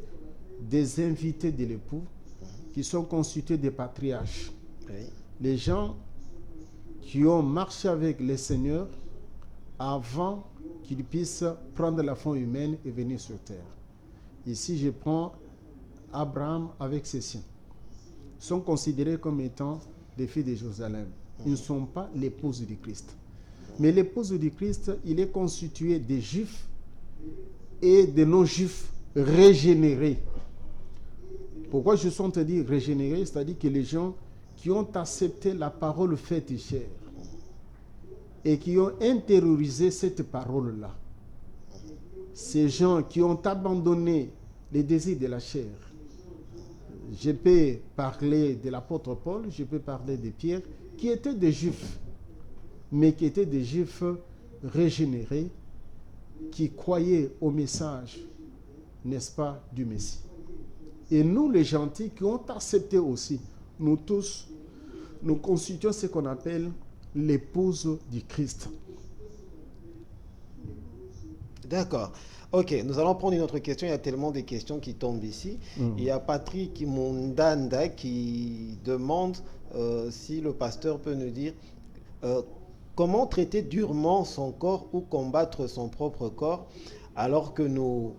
S3: des invités de l'époux, qui sont constitués des patriarches. Oui. Les gens qui ont marché avec le Seigneur avant qu'ils puissent prendre la forme humaine et venir sur terre. Ici, je prends Abraham avec ses siens. Ils sont considérés comme étant des filles de Jérusalem. Ils ne sont pas l'épouse du Christ. Mais l'épouse du Christ, il est constitué des juifs et des non-juifs régénérés. Pourquoi je suis en train de dire régénérés? C'est-à-dire que les gens qui ont accepté la parole faite chair et qui ont intériorisé cette parole-là. Ces gens qui ont abandonné les désirs de la chair. Je peux parler de l'apôtre Paul, je peux parler de Pierre, qui étaient des juifs, mais qui étaient des juifs régénérés, qui croyaient au message, n'est-ce pas, du Messie. Et nous, les gentils, qui ont accepté aussi, nous tous, nous constituons ce qu'on appelle l'épouse du Christ.
S2: D'accord. Ok, nous allons prendre une autre question. Il y a tellement de questions qui tombent ici. Il y a Patrick Mundanda qui demande si le pasteur peut nous dire comment traiter durement son corps ou combattre son propre corps, alors que nous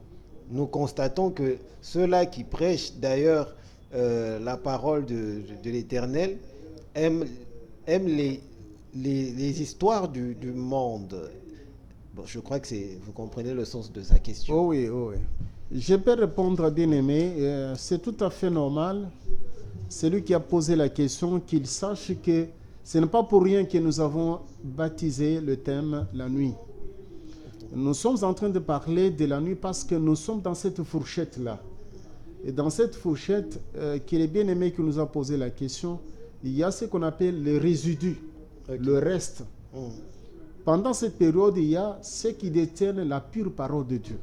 S2: constatons que ceux-là qui prêchent d'ailleurs la parole de l'Éternel aiment les histoires du monde. Bon, je crois que vous comprenez le sens de sa question.
S3: Oh oui, oh oui. Je peux répondre, bien-aimé, c'est tout à fait normal. Celui qui a posé la question, qu'il sache que ce n'est pas pour rien que nous avons baptisé le thème la nuit. Nous sommes en train de parler de la nuit parce que nous sommes dans cette fourchette-là. Et dans cette fourchette, qu'il est bien-aimé qui nous a posé la question, il y a ce qu'on appelle le résidu, le reste. Pendant cette période, il y a ceux qui détiennent la pure parole de Dieu.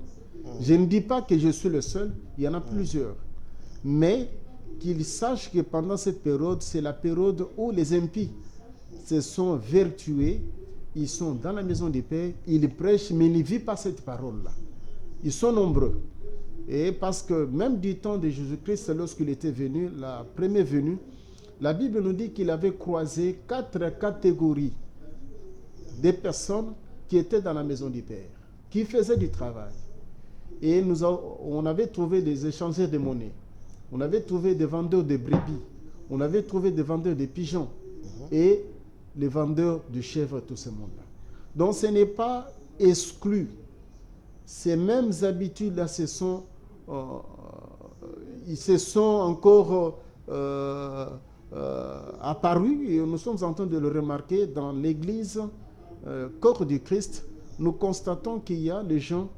S3: Je ne dis pas que je suis le seul, il y en a plusieurs. Mais qu'ils sachent que pendant cette période, c'est la période où les impies se sont vertués, ils sont dans la maison des pères, ils prêchent, mais ils ne vivent pas cette parole-là. Ils sont nombreux. Et parce que même du temps de Jésus-Christ, lorsqu'il était venu, la première venue, la Bible nous dit qu'il avait croisé 4 catégories des personnes qui étaient dans la maison du Père, qui faisaient du travail. Et on avait trouvé des échangeurs de monnaie, on avait trouvé des vendeurs de brebis, on avait trouvé des vendeurs de pigeons et les vendeurs de chèvres, tout ce monde-là. Donc ce n'est pas exclu. Ces mêmes habitudes-là ils se sont encore apparus et nous sommes en train de le remarquer dans l'église corps du Christ. Nous constatons qu'il y a des gens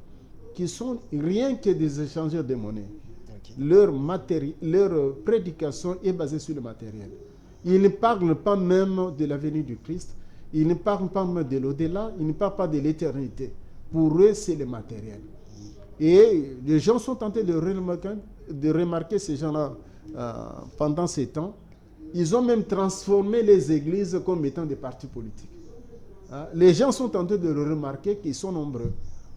S3: qui sont rien que des échangeurs de monnaie. Leur prédication est basée sur le matériel. Ils ne parlent pas même de la venue du Christ. Ils ne parlent pas même de l'au-delà. Ils ne parlent pas de l'éternité. Pour eux, c'est le matériel. Et les gens sont tentés de remarquer ces gens-là pendant ces temps. Ils ont même transformé les églises comme étant des partis politiques. Les gens sont tentés de le remarquer qu'ils sont nombreux.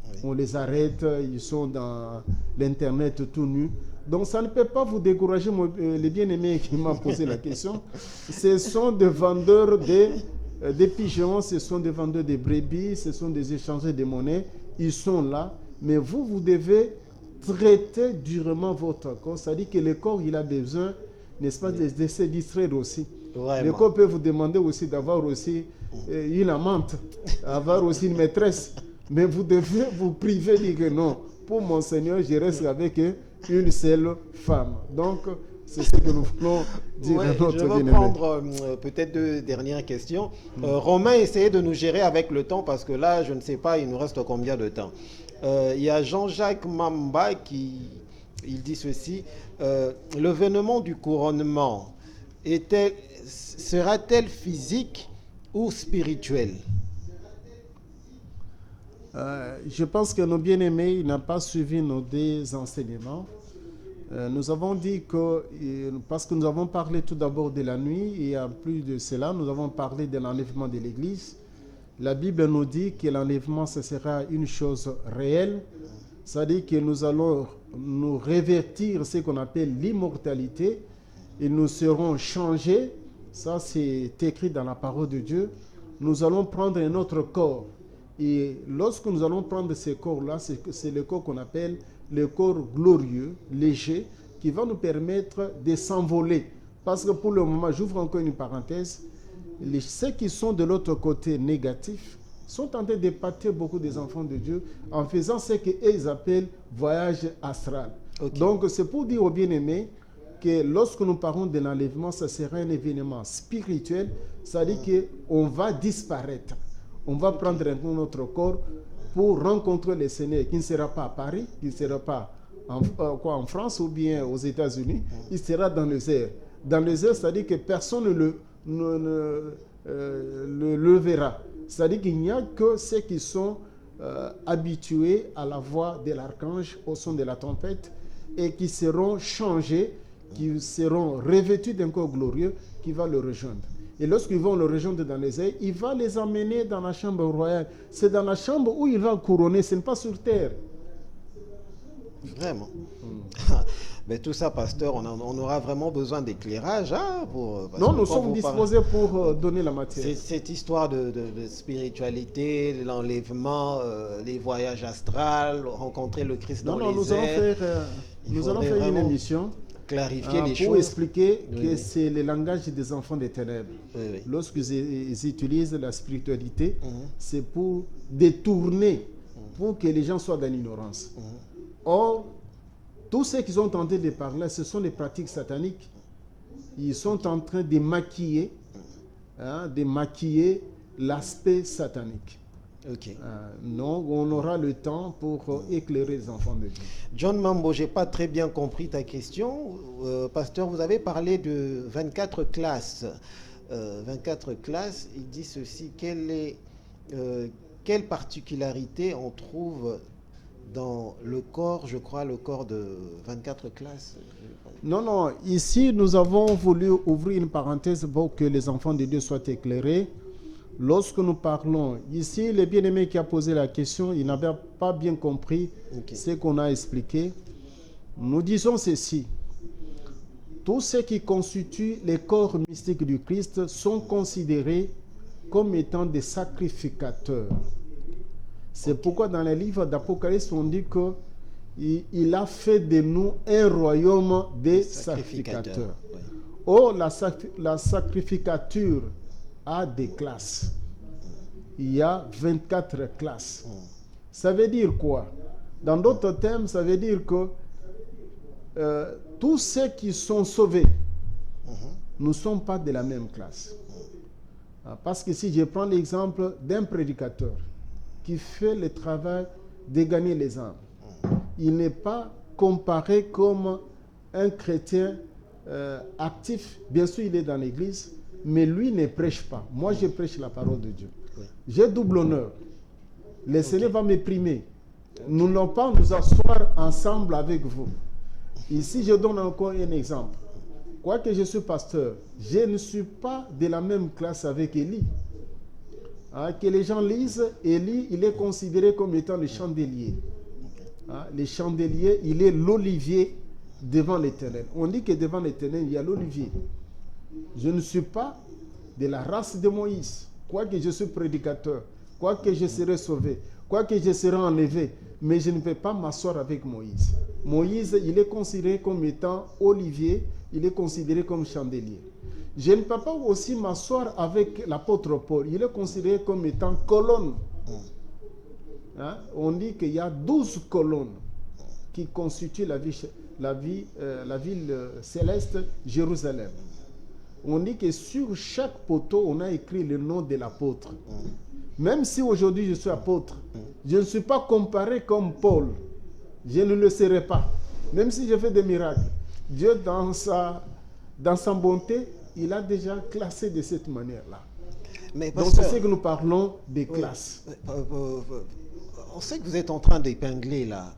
S3: Oui. On les arrête, ils sont dans l'Internet tout nus. Donc ça ne peut pas vous décourager, les bien-aimés qui m'ont posé la question. Ce sont des vendeurs des pigeons, ce sont des vendeurs de brebis, ce sont des échangeurs de monnaie. Ils sont là, mais vous devez traiter durement votre corps. C'est-à-dire que le corps, il a besoin, n'est-ce pas, de se distraire aussi. Vraiment. Le corps peut vous demander aussi d'avoir aussi une amante, avoir aussi une maîtresse. Mais vous devez vous priver, dire que non, pour mon Seigneur, je reste avec une seule femme. Donc, c'est ce que nous voulons dire à notre bien-aimé.
S2: Je vais prendre peut-être 2 dernières questions. Romain, essayez de nous gérer avec le temps parce que là, je ne sais pas, il nous reste combien de temps. Il y a Jean-Jacques Mamba il dit ceci. L'événement du couronnement sera-t-elle physique ou spirituelle?
S3: Je pense que nos bien-aimés n'ont pas suivi nos 2 enseignements. Nous avons dit que, parce que nous avons parlé tout d'abord de la nuit, et en plus de cela, nous avons parlé de l'enlèvement de l'Église. La Bible nous dit que l'enlèvement, ce sera une chose réelle, c'est-à-dire que nous allons nous révertir ce qu'on appelle l'immortalité, et nous serons changés. Ça, c'est écrit dans la parole de Dieu. Nous allons prendre un autre corps. Et lorsque nous allons prendre ces corps-là, c'est le corps qu'on appelle le corps glorieux, léger, qui va nous permettre de s'envoler. Parce que pour le moment, j'ouvre encore une parenthèse, ceux qui sont de l'autre côté négatif sont en train d'épater beaucoup des enfants de Dieu en faisant ce qu'ils appellent voyage astral. Okay. Donc c'est pour dire aux bien-aimés que lorsque nous parlons de l'enlèvement, ça sera un événement spirituel, c'est-à-dire qu'on va disparaître. On va prendre notre corps pour rencontrer le Seigneur qui ne sera pas à Paris, qui ne sera pas en France ou bien aux États-Unis, il sera dans les airs. Dans les airs, c'est-à-dire que personne ne le verra. C'est-à-dire qu'il n'y a que ceux qui sont habitués à la voix de l'archange, au son de la trompette, et qui seront changés, qui seront revêtus d'un corps glorieux qui va le rejoindre. Et lorsqu'ils vont le rejoindre dans les airs, il va les emmener dans la chambre royale. C'est dans la chambre où il va couronner, ce n'est pas sur terre.
S2: Vraiment. Mais tout ça, pasteur, on aura vraiment besoin d'éclairage. Hein,
S3: non, nous sommes disposés pour donner la matière.
S2: Cette histoire de spiritualité, l'enlèvement, les voyages astrales, rencontrer le Christ dans les airs.
S3: Nous allons faire une émission
S2: clarifier les
S3: pour
S2: choses.
S3: expliquer que c'est le langage des enfants des ténèbres.
S2: Oui.
S3: Lorsqu'ils utilisent la spiritualité, c'est pour détourner, pour que les gens soient dans l'ignorance. Or, tous ceux qui sont tentés de parler, ce sont des pratiques sataniques. Ils sont en train de maquiller l'aspect satanique.
S2: Okay.
S3: Donc, on aura le temps pour éclairer les enfants de Dieu.
S2: John Mambo, je n'ai pas très bien compris ta question. Pasteur, vous avez parlé de 24 classes. 24 classes, il dit ceci. Quelle particularité on trouve dans le corps, je crois, le corps de 24 classes?
S3: Non. Ici, nous avons voulu ouvrir une parenthèse pour que les enfants de Dieu soient éclairés. Lorsque nous parlons, ici, le bien-aimé qui a posé la question, il n'avait pas bien compris ce qu'on a expliqué. Nous disons ceci. Tous ceux qui constituent les corps mystiques du Christ sont considérés comme étant des sacrificateurs. C'est pourquoi dans les livres d'Apocalypse, on dit qu'il a fait de nous un royaume des sacrificateurs.
S2: Oui.
S3: Or, la sacrificature a des classes. Il y a 24 classes. Ça veut dire quoi? Dans d'autres termes, ça veut dire que tous ceux qui sont sauvés ne sont pas de la même classe. Parce que si je prends l'exemple d'un prédicateur qui fait le travail de gagner les âmes, il n'est pas comparé comme un chrétien actif. Bien sûr, il est dans l'église, mais lui ne prêche pas. Moi, je prêche la parole de Dieu. J'ai double honneur. Le Seigneur va me primer. Nous n'allons pas nous asseoir ensemble avec vous. Ici, je donne encore un exemple. Quoique je suis pasteur, je ne suis pas de la même classe avec Élie. Que les gens lisent, Élie, il est considéré comme étant le chandelier. Le chandelier, il est l'olivier devant l'Éternel. On dit que devant l'Éternel, il y a l'olivier. Je ne suis pas de la race de Moïse. Quoique je suis prédicateur, quoique je serai sauvé, quoique je serai enlevé, mais je ne peux pas m'asseoir avec Moïse. Moïse, il est considéré comme étant olivier, il est considéré comme chandelier. Je ne peux pas aussi m'asseoir avec l'apôtre Paul, il est considéré comme étant colonne. On dit qu'il y a 12 colonnes qui constituent la ville céleste Jérusalem. On dit que sur chaque poteau, on a écrit le nom de l'apôtre. Même si aujourd'hui je suis apôtre, je ne suis pas comparé comme Paul. Je ne le serai pas. Même si je fais des miracles. Dieu, dans sa bonté, il a déjà classé de cette manière-là. Donc c'est ce que nous parlons des classes.
S2: On sait que vous êtes en train d'épingler là.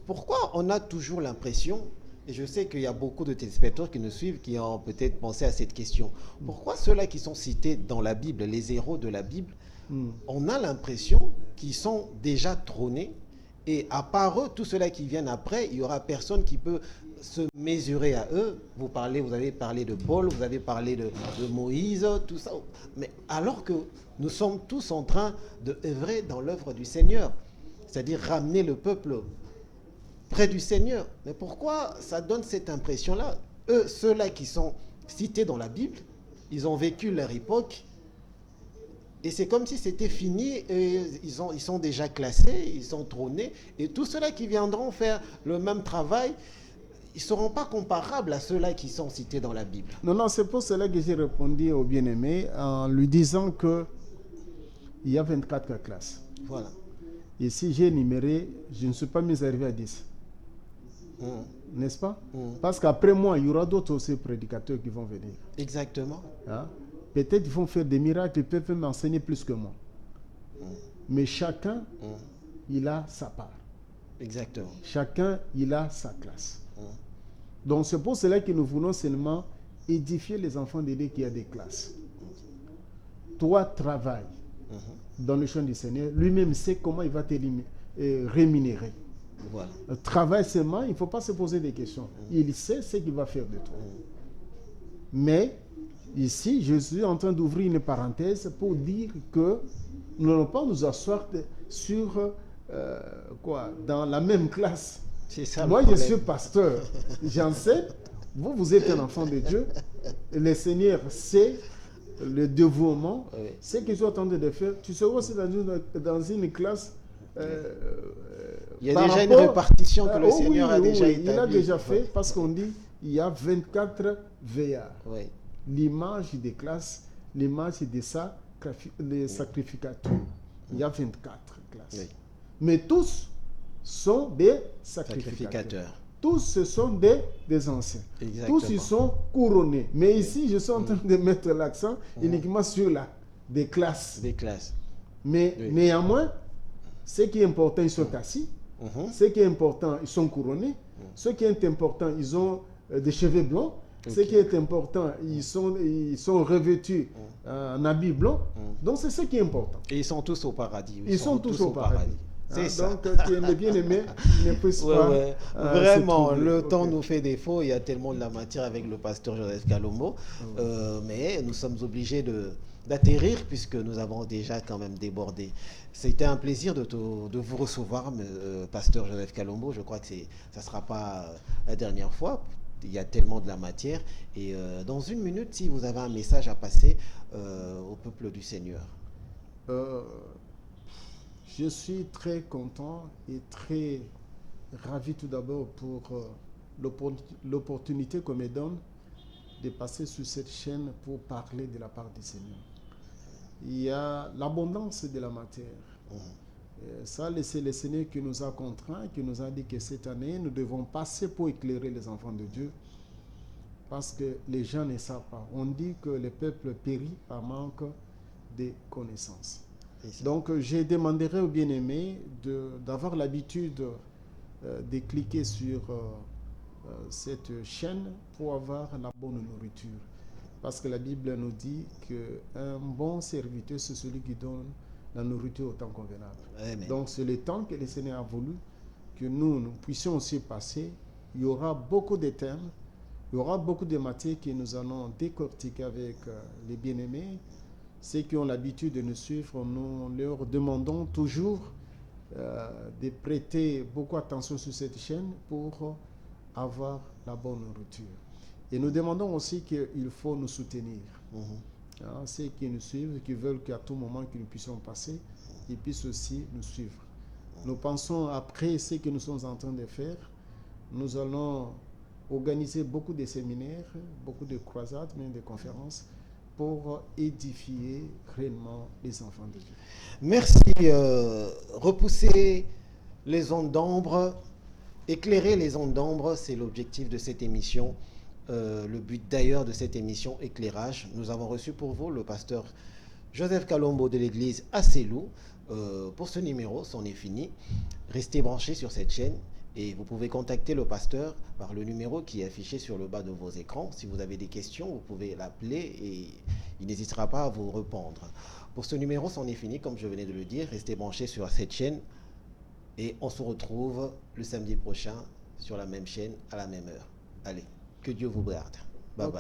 S2: Pourquoi on a toujours l'impression, et je sais qu'il y a beaucoup de téléspectateurs qui nous suivent, qui ont peut-être pensé à cette question, pourquoi ceux-là qui sont cités dans la Bible, les héros de la Bible, on a l'impression qu'ils sont déjà trônés, et à part eux, tous ceux-là qui viennent après, il n'y aura personne qui peut se mesurer à eux. Vous avez parlé de Paul, vous avez parlé de Moïse, tout ça. Mais alors que nous sommes tous en train d'œuvrer dans l'œuvre du Seigneur, c'est-à-dire ramener le peuple près du Seigneur. Mais pourquoi ça donne cette impression-là? Eux, ceux-là qui sont cités dans la Bible, ils ont vécu leur époque, et c'est comme si c'était fini, et ils sont déjà classés, ils sont trônés, et tous ceux-là qui viendront faire le même travail, ils ne seront pas comparables à ceux-là qui sont cités dans la Bible.
S3: Non, c'est pour cela que j'ai répondu au bien-aimé en lui disant qu'il y a 24 classes.
S2: Voilà.
S3: Et si j'ai énuméré, je ne suis pas mis à arriver à 10. N'est-ce pas? Parce qu'après moi, il y aura d'autres aussi prédicateurs qui vont venir.
S2: Exactement.
S3: Peut-être qu'ils vont faire des miracles, ils peuvent m'enseigner plus que moi. Mais chacun, il a sa part.
S2: Exactement.
S3: Chacun, il a sa classe. Donc c'est pour cela que nous voulons seulement édifier les enfants de Dieu qui a des classes. Toi, travaille dans le champ du Seigneur. Lui-même sait comment il va te rémunérer.
S2: Voilà.
S3: Travaille seulement, il ne faut pas se poser des questions. Il sait ce qu'il va faire de toi. Mais ici, je suis en train d'ouvrir une parenthèse pour dire que nous n'allons pas nous asseoir sur dans la même classe.
S2: C'est ça.
S3: Moi, je suis pasteur, j'enseigne. Vous êtes un enfant de Dieu. Le Seigneur sait le dévouement, ce que je suis en train de faire. Tu seras aussi dans une classe.
S2: Il y a déjà une répartition que le Seigneur a déjà établie.
S3: Il a déjà fait parce qu'on dit il y a 24 veillards.
S2: Oui.
S3: L'image des classes, l'image des sacrificateurs. Il y a 24 classes. Oui. Mais tous sont des sacrificateurs. Tous ce sont des anciens.
S2: Exactement.
S3: Tous ils sont couronnés. Mais ici, je suis en train de mettre l'accent uniquement sur des classes.
S2: Des classes.
S3: Mais néanmoins, ce qui est important, ils sont assis. Ce qui est important, ils sont couronnés. Ce qui est important, ils ont des cheveux blancs. Ce qui est important, ils sont revêtus en habits blancs. Donc c'est ce qui est important.
S2: Et ils sont tous au paradis.
S3: Ils sont tous au paradis.
S2: C'est ça.
S3: Donc, les bien-aimés ne puissent pas.
S2: Vraiment, le temps nous fait défaut. Il y a tellement de la matière avec le pasteur Joseph Kalombo. Mais nous sommes obligés d'atterrir puisque nous avons déjà quand même débordé. C'était un plaisir de vous recevoir, pasteur Joseph Kalombo. Je crois que ça ne sera pas la dernière fois. Il y a tellement de la matière. Et dans une minute, si vous avez un message à passer au peuple du Seigneur.
S3: Je suis très content et très ravi tout d'abord pour l'opportunité qu'on me donne de passer sur cette chaîne pour parler de la part du Seigneur. Il y a l'abondance de la matière. Ça, c'est le Seigneur qui nous a contraints, qui nous a dit que cette année, nous devons passer pour éclairer les enfants de Dieu. Parce que les gens ne savent pas. On dit que le peuple périt par manque de connaissances. Donc, je demanderai aux bien-aimés d'avoir l'habitude de cliquer sur cette chaîne pour avoir la bonne nourriture. Parce que la Bible nous dit qu'un bon serviteur, c'est celui qui donne la nourriture au temps convenable.
S2: Amen.
S3: Donc, c'est le temps que le Seigneur a voulu que nous puissions aussi passer. Il y aura beaucoup de thèmes, il y aura beaucoup de matières que nous allons décortiquer avec les bien-aimés. Ceux qui ont l'habitude de nous suivre, nous leur demandons toujours de prêter beaucoup attention sur cette chaîne pour avoir la bonne nourriture. Et nous demandons aussi qu'il faut nous soutenir. Ceux qui nous suivent, qui veulent qu'à tout moment que nous puissions passer, ils puissent aussi nous suivre. Nous pensons, après ce que nous sommes en train de faire, nous allons organiser beaucoup de séminaires, beaucoup de croisades, même de conférences, pour édifier réellement les enfants de Dieu.
S2: Merci. Repousser les ondes d'ombre, éclairer les ondes d'ombre, c'est l'objectif de cette émission. Le but d'ailleurs de cette émission Éclairage. Nous avons reçu pour vous le pasteur Joseph Kalombo de l'église Asselou. Pour ce numéro, c'en est fini. Restez branchés sur cette chaîne. Et vous pouvez contacter le pasteur par le numéro qui est affiché sur le bas de vos écrans. Si vous avez des questions, vous pouvez l'appeler et il n'hésitera pas à vous répondre. Pour ce numéro, c'en est fini, comme je venais de le dire. Restez branchés sur cette chaîne et on se retrouve le samedi prochain sur la même chaîne à la même heure. Allez, que Dieu vous garde. Bye bye.